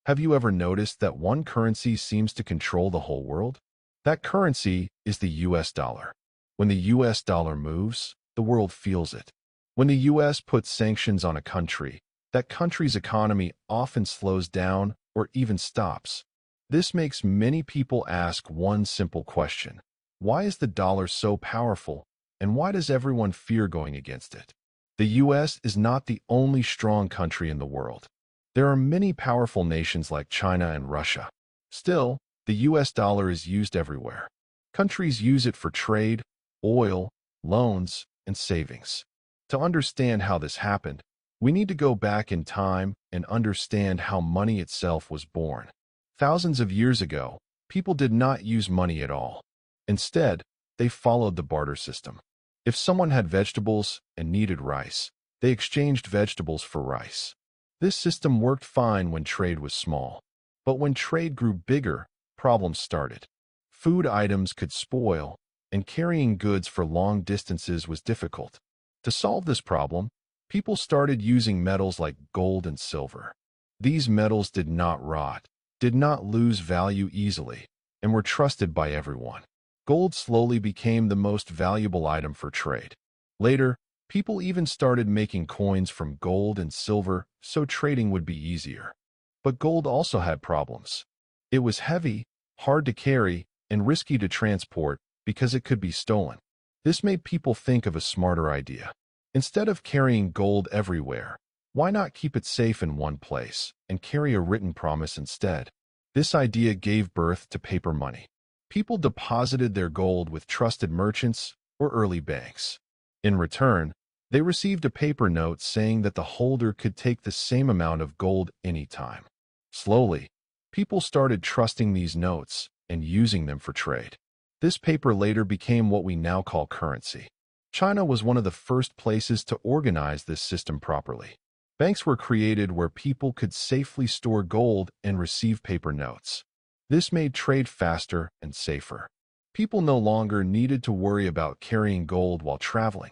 Have you ever noticed that one currency seems to control the whole world? That currency is the US dollar. When the US dollar moves, the world feels it. When the US puts sanctions on a country, that country's economy often slows down or even stops. This makes many people ask one simple question. Why is the dollar so powerful, and why does everyone fear going against it? The US is not the only strong country in the world. There are many powerful nations like China and Russia. Still, the US dollar is used everywhere. Countries use it for trade, oil, loans, and savings. To understand how this happened, we need to go back in time and understand how money itself was born. Thousands of years ago, people did not use money at all. Instead, they followed the barter system. If someone had vegetables and needed rice, they exchanged vegetables for rice. This system worked fine when trade was small. But when trade grew bigger, problems started. Food items could spoil, and carrying goods for long distances was difficult. To solve this problem, people started using metals like gold and silver. These metals did not rot, did not lose value easily, and were trusted by everyone. Gold slowly became the most valuable item for trade. Later, people even started making coins from gold and silver so trading would be easier. But gold also had problems. It was heavy, hard to carry, and risky to transport because it could be stolen. This made people think of a smarter idea. Instead of carrying gold everywhere, why not keep it safe in one place and carry a written promise instead? This idea gave birth to paper money. People deposited their gold with trusted merchants or early banks. In return, they received a paper note saying that the holder could take the same amount of gold anytime. Slowly, people started trusting these notes and using them for trade. This paper later became what we now call currency. China was one of the first places to organize this system properly. Banks were created where people could safely store gold and receive paper notes. This made trade faster and safer. People no longer needed to worry about carrying gold while traveling.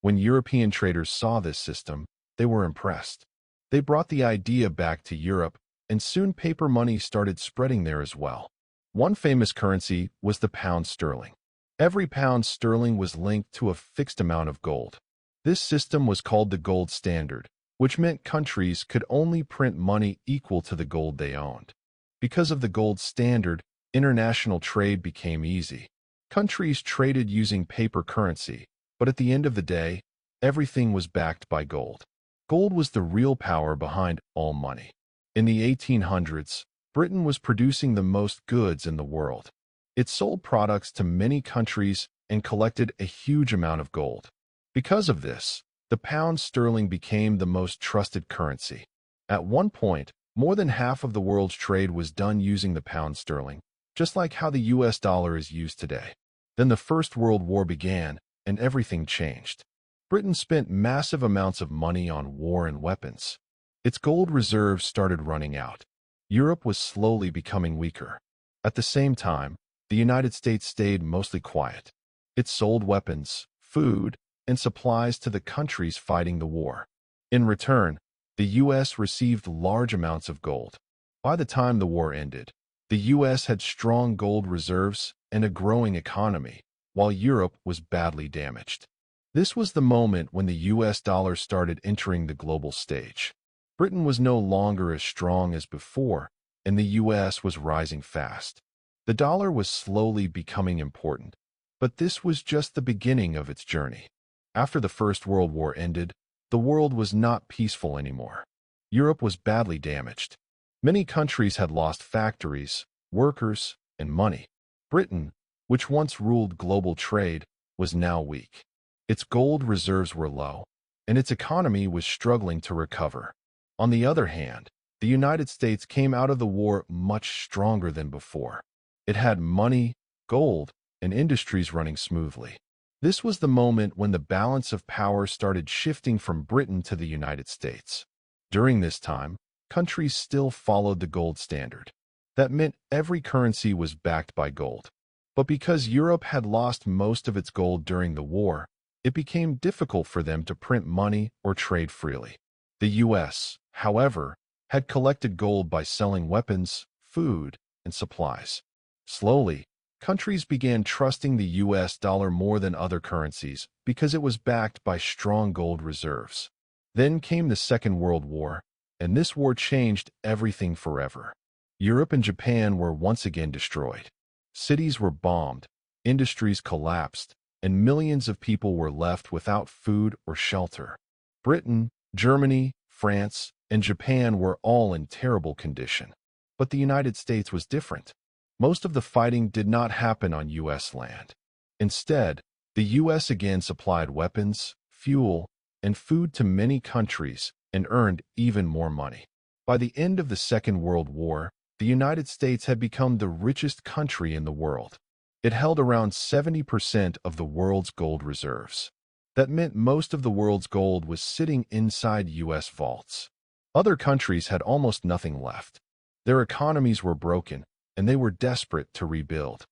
When European traders saw this system, they were impressed. They brought the idea back to Europe, and soon paper money started spreading there as well. One famous currency was the pound sterling. Every pound sterling was linked to a fixed amount of gold. This system was called the gold standard, which meant countries could only print money equal to the gold they owned. Because of the gold standard, international trade became easy. Countries traded using paper currency, but at the end of the day, everything was backed by gold. Gold was the real power behind all money. In the 1800s, Britain was producing the most goods in the world. It sold products to many countries and collected a huge amount of gold. Because of this, the pound sterling became the most trusted currency. At one point, more than half of the world's trade was done using the pound sterling, just like how the US dollar is used today. Then the First World War began, and everything changed. Britain spent massive amounts of money on war and weapons. Its gold reserves started running out. Europe was slowly becoming weaker. At the same time, the United States stayed mostly quiet. It sold weapons, food, and supplies to the countries fighting the war. In return, the U.S. received large amounts of gold. By the time the war ended, the U.S. had strong gold reserves and a growing economy, while Europe was badly damaged. This was the moment when the U.S. dollar started entering the global stage. Britain was no longer as strong as before, and the U.S. was rising fast. The dollar was slowly becoming important, but this was just the beginning of its journey. After the First World War ended, the world was not peaceful anymore. Europe was badly damaged. Many countries had lost factories, workers, and money. Britain, which once ruled global trade, was now weak. Its gold reserves were low, and its economy was struggling to recover. On the other hand, the United States came out of the war much stronger than before. It had money, gold, and industries running smoothly. This was the moment when the balance of power started shifting from Britain to the United States. During this time, countries still followed the gold standard. That meant every currency was backed by gold. But because Europe had lost most of its gold during the war, it became difficult for them to print money or trade freely. The U.S., however, had collected gold by selling weapons, food, and supplies. Slowly, countries began trusting the US dollar more than other currencies because it was backed by strong gold reserves. Then came the Second World War, and this war changed everything forever. Europe and Japan were once again destroyed. Cities were bombed, industries collapsed, and millions of people were left without food or shelter. Britain, Germany, France, and Japan were all in terrible condition. But the United States was different. Most of the fighting did not happen on U.S. land. Instead, the U.S. again supplied weapons, fuel, and food to many countries and earned even more money. By the end of the Second World War, the United States had become the richest country in the world. It held around 70% of the world's gold reserves. That meant most of the world's gold was sitting inside U.S. vaults. Other countries had almost nothing left. Their economies were broken, and they were desperate to rebuild.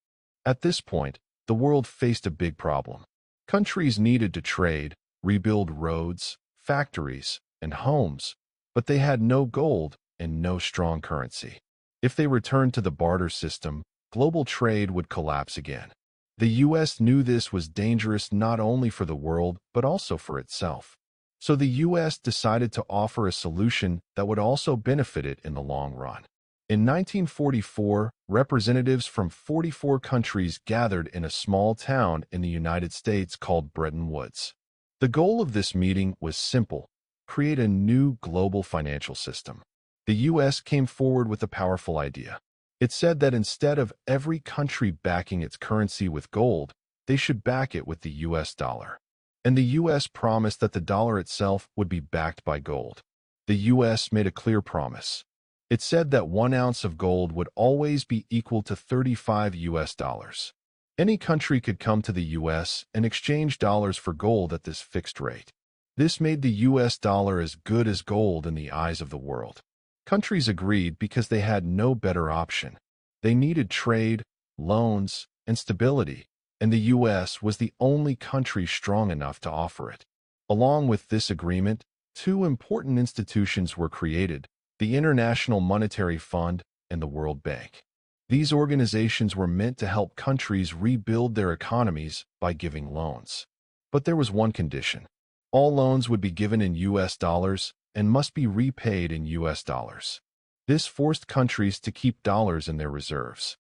At this point, the world faced a big problem. Countries needed to trade, rebuild roads, factories, and homes, but they had no gold and no strong currency. If they returned to the barter system, global trade would collapse again. The U.S. knew this was dangerous not only for the world, but also for itself. So the U.S. decided to offer a solution that would also benefit it in the long run. In 1944, representatives from 44 countries gathered in a small town in the United States called Bretton Woods. The goal of this meeting was simple: create a new global financial system. The U.S. came forward with a powerful idea. It said that instead of every country backing its currency with gold, they should back it with the U.S. dollar. And the U.S. promised that the dollar itself would be backed by gold. The U.S. made a clear promise. It said that 1 ounce of gold would always be equal to 35 U.S. dollars. Any country could come to the U.S. and exchange dollars for gold at this fixed rate. This made the U.S. dollar as good as gold in the eyes of the world. Countries agreed because they had no better option. They needed trade, loans, and stability, and the U.S. was the only country strong enough to offer it. Along with this agreement, 2 important institutions were created: the International Monetary Fund and the World Bank. These organizations were meant to help countries rebuild their economies by giving loans. But there was one condition: all loans would be given in U.S. dollars and must be repaid in U.S. dollars. This forced countries to keep dollars in their reserves.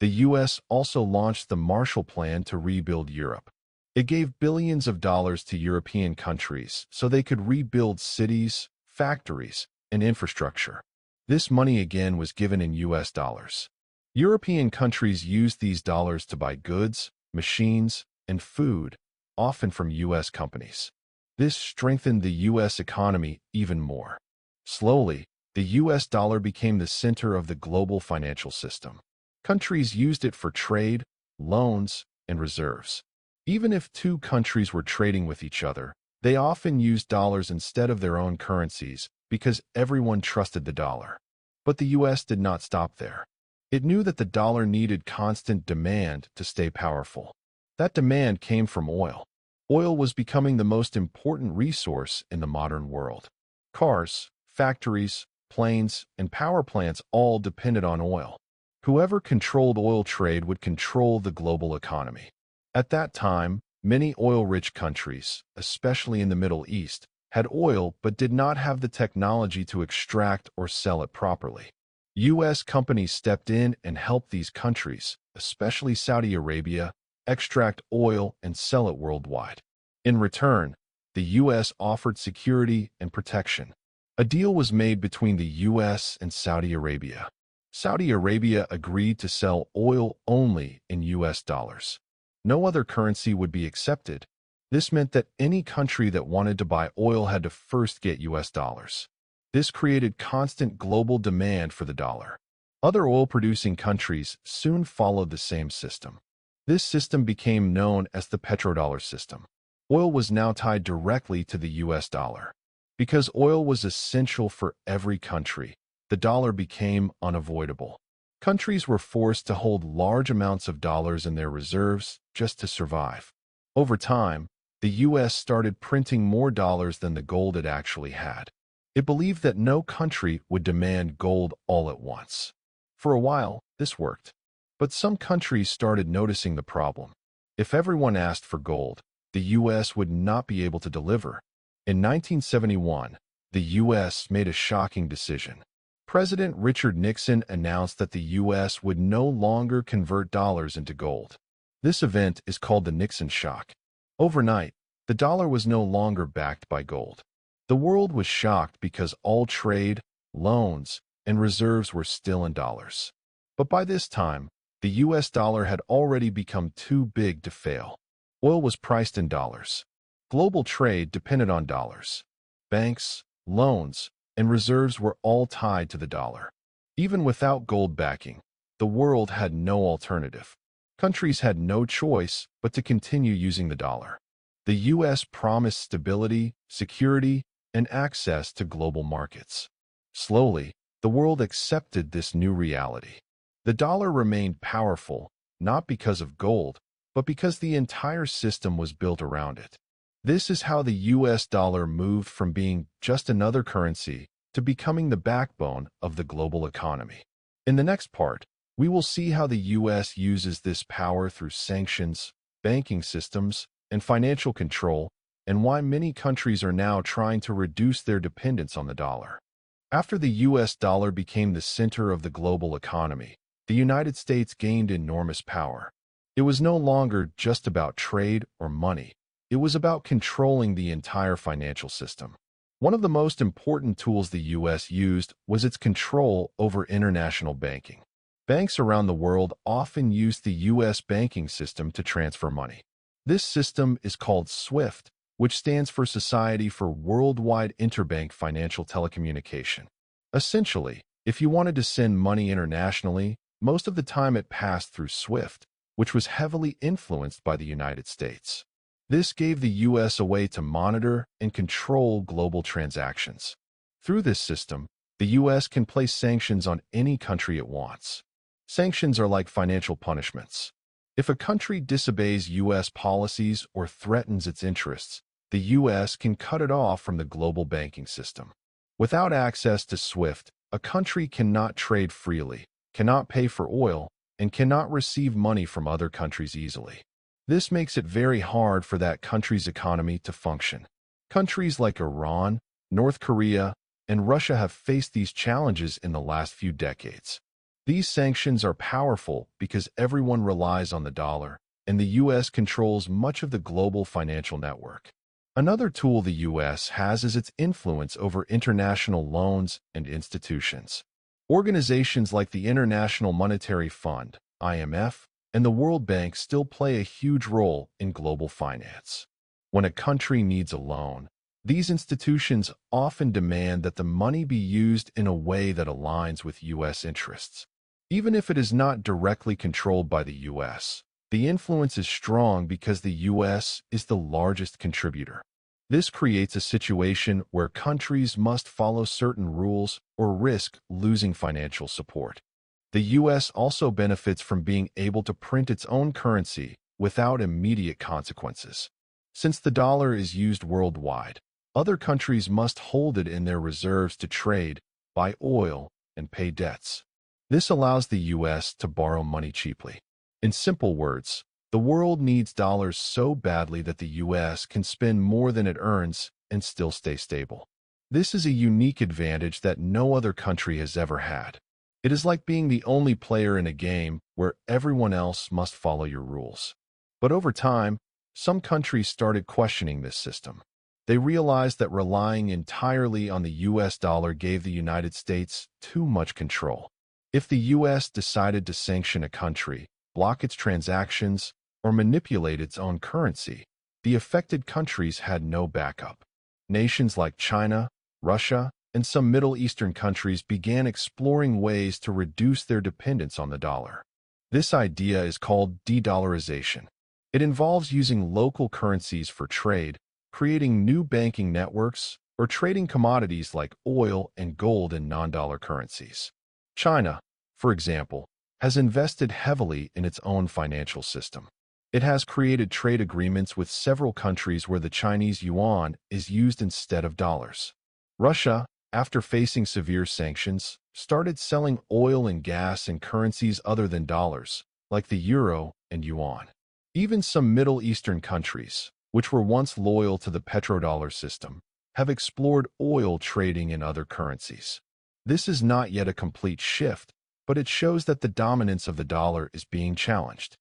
The U.S. also launched the Marshall Plan to rebuild Europe. It gave billions of dollars to European countries so they could rebuild cities, factories, and infrastructure. This money again was given in U.S. dollars. European countries used these dollars to buy goods, machines, and food, often from U.S. companies. This strengthened the U.S. economy even more. Slowly, the U.S. dollar became the center of the global financial system. Countries used it for trade, loans, and reserves. Even if 2 countries were trading with each other, they often used dollars instead of their own currencies because everyone trusted the dollar. But the U.S. did not stop there. It knew that the dollar needed constant demand to stay powerful. That demand came from oil. Oil was becoming the most important resource in the modern world. Cars, factories, planes, and power plants all depended on oil. Whoever controlled oil trade would control the global economy. At that time, many oil-rich countries, especially in the Middle East, had oil but did not have the technology to extract or sell it properly. U.S. companies stepped in and helped these countries, especially Saudi Arabia, extract oil and sell it worldwide. In return, the U.S. offered security and protection. A deal was made between the U.S. and Saudi Arabia. Saudi Arabia agreed to sell oil only in U.S. dollars. No other currency would be accepted. This meant that any country that wanted to buy oil had to first get U.S. dollars. This created constant global demand for the dollar. Other oil-producing countries soon followed the same system. This system became known as the Petrodollar system. Oil was now tied directly to the U.S. dollar. Because oil was essential for every country, the dollar became unavoidable. Countries were forced to hold large amounts of dollars in their reserves just to survive. Over time, the U.S. started printing more dollars than the gold it actually had. It believed that no country would demand gold all at once. For a while, this worked. But some countries started noticing the problem. If everyone asked for gold, the U.S. would not be able to deliver. In 1971, the U.S. made a shocking decision. President Richard Nixon announced that the U.S. would no longer convert dollars into gold. This event is called the Nixon shock. Overnight, the dollar was no longer backed by gold. The world was shocked because all trade, loans, and reserves were still in dollars. But by this time, the U.S. dollar had already become too big to fail. Oil was priced in dollars. Global trade depended on dollars. Banks, loans, and reserves were all tied to the dollar. Even without gold backing, the world had no alternative. Countries had no choice but to continue using the dollar. The U.S. promised stability, security, and access to global markets. Slowly, the world accepted this new reality. The dollar remained powerful, not because of gold, but because the entire system was built around it. This is how the U.S. dollar moved from being just another currency to becoming the backbone of the global economy. In the next part, we will see how the U.S. uses this power through sanctions, banking systems, and financial control, and why many countries are now trying to reduce their dependence on the dollar. After the U.S. dollar became the center of the global economy, the United States gained enormous power. It was no longer just about trade or money. It was about controlling the entire financial system. One of the most important tools the U.S. used was its control over international banking. Banks around the world often used the U.S. banking system to transfer money. This system is called SWIFT, which stands for Society for Worldwide Interbank Financial Telecommunication. Essentially, if you wanted to send money internationally, most of the time it passed through SWIFT, which was heavily influenced by the United States. This gave the U.S. a way to monitor and control global transactions. Through this system, the U.S. can place sanctions on any country it wants. Sanctions are like financial punishments. If a country disobeys U.S. policies or threatens its interests, the U.S. can cut it off from the global banking system. Without access to SWIFT, a country cannot trade freely, cannot pay for oil, and cannot receive money from other countries easily. This makes it very hard for that country's economy to function. Countries like Iran, North Korea, and Russia have faced these challenges in the last few decades. These sanctions are powerful because everyone relies on the dollar, and the U.S. controls much of the global financial network. Another tool the U.S. has is its influence over international loans and institutions. Organizations like the International Monetary Fund, IMF, and the World Bank still play a huge role in global finance. When a country needs a loan, these institutions often demand that the money be used in a way that aligns with U.S. interests. Even if it is not directly controlled by the U.S., the influence is strong because the U.S. is the largest contributor. This creates a situation where countries must follow certain rules or risk losing financial support. The U.S. also benefits from being able to print its own currency without immediate consequences. Since the dollar is used worldwide, other countries must hold it in their reserves to trade, buy oil, and pay debts. This allows the U.S. to borrow money cheaply. In simple words, the world needs dollars so badly that the U.S. can spend more than it earns and still stay stable. This is a unique advantage that no other country has ever had. It is like being the only player in a game where everyone else must follow your rules. But over time, some countries started questioning this system. They realized that relying entirely on the U.S. dollar gave the United States too much control. If the U.S. decided to sanction a country, block its transactions, or manipulate its own currency, the affected countries had no backup. Nations like China, Russia, and some Middle Eastern countries began exploring ways to reduce their dependence on the dollar. This idea is called de-dollarization. It involves using local currencies for trade, creating new banking networks, or trading commodities like oil and gold in non-dollar currencies. China, for example, has invested heavily in its own financial system. It has created trade agreements with several countries where the Chinese yuan is used instead of dollars. Russia, after facing severe sanctions, started selling oil and gas in currencies other than dollars, like the euro and yuan. Even some Middle Eastern countries, which were once loyal to the petrodollar system, have explored oil trading in other currencies. This is not yet a complete shift, but it shows that the dominance of the dollar is being challenged.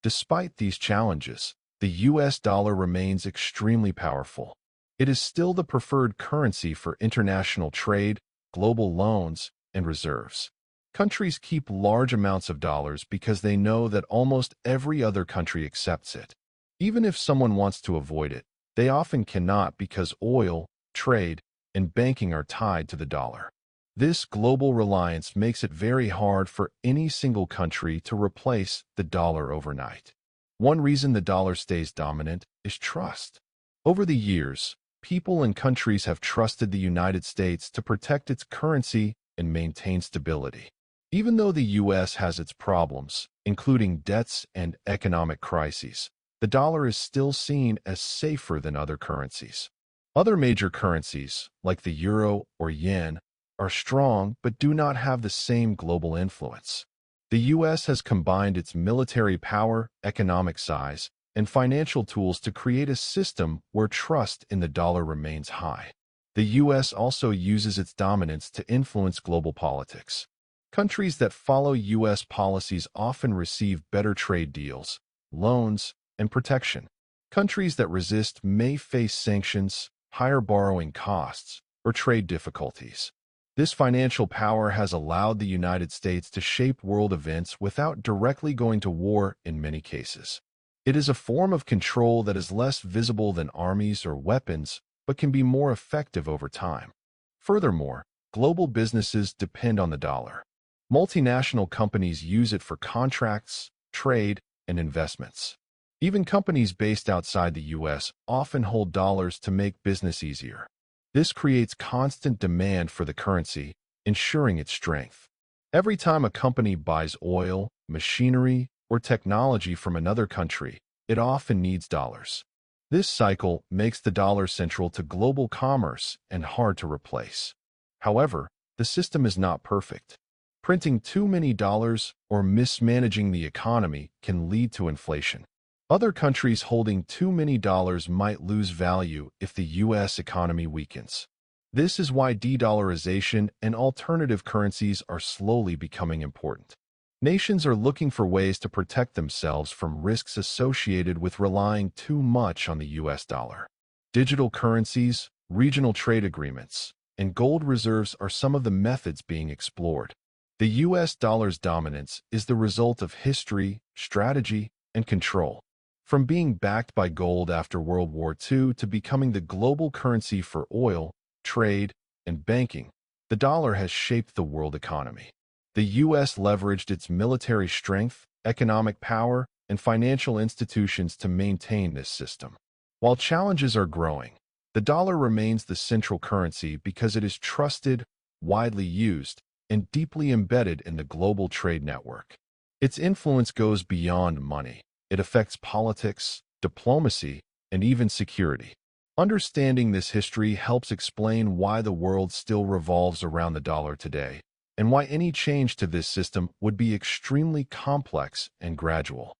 Despite these challenges, the US dollar remains extremely powerful. It is still the preferred currency for international trade, global loans, and reserves. Countries keep large amounts of dollars because they know that almost every other country accepts it. Even if someone wants to avoid it, they often cannot because oil, trade, and banking are tied to the dollar. This global reliance makes it very hard for any single country to replace the dollar overnight. One reason the dollar stays dominant is trust. Over the years, people and countries have trusted the United States to protect its currency and maintain stability. Even though the U.S. has its problems, including debts and economic crises, the dollar is still seen as safer than other currencies. Other major currencies, like the euro or yen, are strong but do not have the same global influence. The U.S. has combined its military power, economic size, and financial tools to create a system where trust in the dollar remains high. The U.S. also uses its dominance to influence global politics. Countries that follow U.S. policies often receive better trade deals, loans, and protection. Countries that resist may face sanctions, higher borrowing costs, or trade difficulties. This financial power has allowed the United States to shape world events without directly going to war in many cases. It is a form of control that is less visible than armies or weapons, but can be more effective over time. Furthermore, global businesses depend on the dollar. Multinational companies use it for contracts, trade, and investments. Even companies based outside the U.S. often hold dollars to make business easier. This creates constant demand for the currency, ensuring its strength. Every time a company buys oil, machinery, or technology from another country, it often needs dollars. This cycle makes the dollar central to global commerce and hard to replace. However, the system is not perfect. Printing too many dollars or mismanaging the economy can lead to inflation. Other countries holding too many dollars might lose value if the U.S. economy weakens. This is why de-dollarization and alternative currencies are slowly becoming important. Nations are looking for ways to protect themselves from risks associated with relying too much on the U.S. dollar. Digital currencies, regional trade agreements, and gold reserves are some of the methods being explored. The U.S. dollar's dominance is the result of history, strategy, and control. From being backed by gold after World War II to becoming the global currency for oil, trade, and banking, the dollar has shaped the world economy. The U.S. leveraged its military strength, economic power, and financial institutions to maintain this system. While challenges are growing, the dollar remains the central currency because it is trusted, widely used, and deeply embedded in the global trade network. Its influence goes beyond money. It affects politics, diplomacy, and even security. Understanding this history helps explain why the world still revolves around the dollar today, and why any change to this system would be extremely complex and gradual.